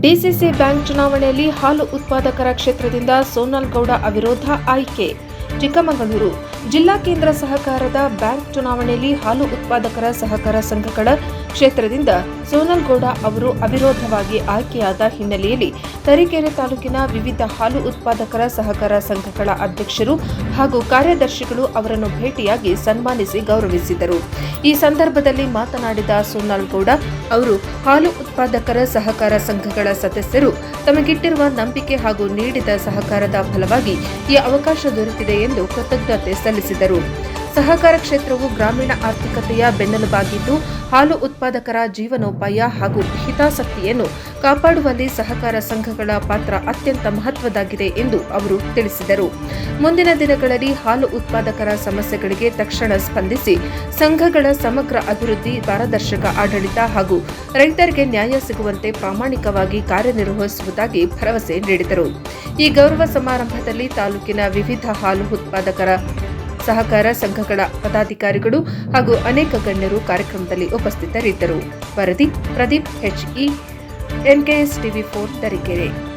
DCC bank ಚುನಾವಣೆಯಲ್ಲಿ ಹಾಲು ಉತ್ಪಾದಕರ ಕ್ಷೇತ್ರದಿಂದ ಸೋನಾಲ್ ಗೌಡ ಅವಿರೋಧ ಆಯ್ಕೆ. ಚಿಕ್ಕಮಗಳೂರು ಜಿಲ್ಲಾ ಕೇಂದ್ರ ಸಹಕಾರದ ಬ್ಯಾಂಕ್ ಚುನಾವಣೆಯಲ್ಲಿ ಹಾಲು ಉತ್ಪಾದಕರ ಸಹಕಾರ ಸಂಘಗಳ ಕ್ಷೇತ್ರದಿಂದ ಸೋನಾಲ್ ಗೌಡ ಅವರು ಅವಿರೋಧವಾಗಿ ಆಯ್ಕೆಯಾದ ಹಿನ್ನೆಲೆಯಲ್ಲಿ ತರೀಕೆರೆ ತಾಲೂಕಿನ ವಿವಿಧ ಹಾಲು ಉತ್ಪಾದಕರ ಸಹಕಾರ ಸಂಘಗಳ ಅಧ್ಯಕ್ಷರು ಹಾಗೂ ಕಾರ್ಯದರ್ಶಿಗಳು ಅವರನ್ನು ಭೇಟಿಯಾಗಿ ಸನ್ಮಾನಿಸಿ ಗೌರವಿಸಿದರು. ಈ ಸಂದರ್ಭದಲ್ಲಿ ಮಾತನಾಡಿದ ಸೋನಾಲ್ ಗೌಡ ಅವರು ಹಾಲು ಉತ್ಪಾದಕರ ಸಹಕಾರ ಸಂಘಗಳ ಸದಸ್ಯರು ತಮಗಿಟ್ಟಿರುವ ನಂಬಿಕೆ ಹಾಗೂ ನೀಡಿದ ಸಹಕಾರದ ಫಲವಾಗಿ ಈ ಅವಕಾಶ ದೊರೆತಿದೆ ಎಂದು ಕೃತಜ್ಞತೆ ಸಲ್ಲಿಸಿದರು. ಸಹಕಾರ ಕ್ಷೇತ್ರವು ಗ್ರಾಮೀಣ ಆರ್ಥಿಕತೆಯ ಬೆನ್ನೆಲುಬಾಗಿದ್ದು ಹಾಲು ಉತ್ಪಾದಕರ ಜೀವನೋಪಾಯ ಹಾಗೂ ಹಿತಾಸಕ್ತಿಯನ್ನು ಕಾಪಾಡುವಲ್ಲಿ ಸಹಕಾರ ಸಂಘಗಳ ಪಾತ್ರ ಅತ್ಯಂತ ಮಹತ್ವದ್ದಾಗಿದೆ ಎಂದು ಅವರು ತಿಳಿಸಿದರು. ಮುಂದಿನ ದಿನಗಳಲ್ಲಿ ಹಾಲು ಉತ್ಪಾದಕರ ಸಮಸ್ಯೆಗಳಿಗೆ ತಕ್ಷಣ ಸ್ಪಂದಿಸಿ ಸಂಘಗಳ ಸಮಗ್ರ ಅಭಿವೃದ್ಧಿ, ಪಾರದರ್ಶಕ ಆಡಳಿತ ಹಾಗೂ ರೈತರಿಗೆ ನ್ಯಾಯ ಸಿಗುವಂತೆ ಪ್ರಾಮಾಣಿಕವಾಗಿ ಕಾರ್ಯನಿರ್ವಹಿಸುವುದಾಗಿ ಭರವಸೆ ನೀಡಿದರು. ಈ ಗೌರವ ಸಮಾರಂಭದಲ್ಲಿ ತಾಲೂಕಿನ ವಿವಿಧ ಹಾಲು ಉತ್ಪಾದಕರ ಸಹಕಾರ ಸಂಘಗಳ ಪದಾಧಿಕಾರಿಗಳು ಹಾಗೂ ಅನೇಕ ಗಣ್ಯರು ಕಾರ್ಯಕ್ರಮದಲ್ಲಿ ಉಪಸ್ಥಿತರಿದ್ದರು. ವರದಿ Pradeep HE, NKS TV4 Tarikere.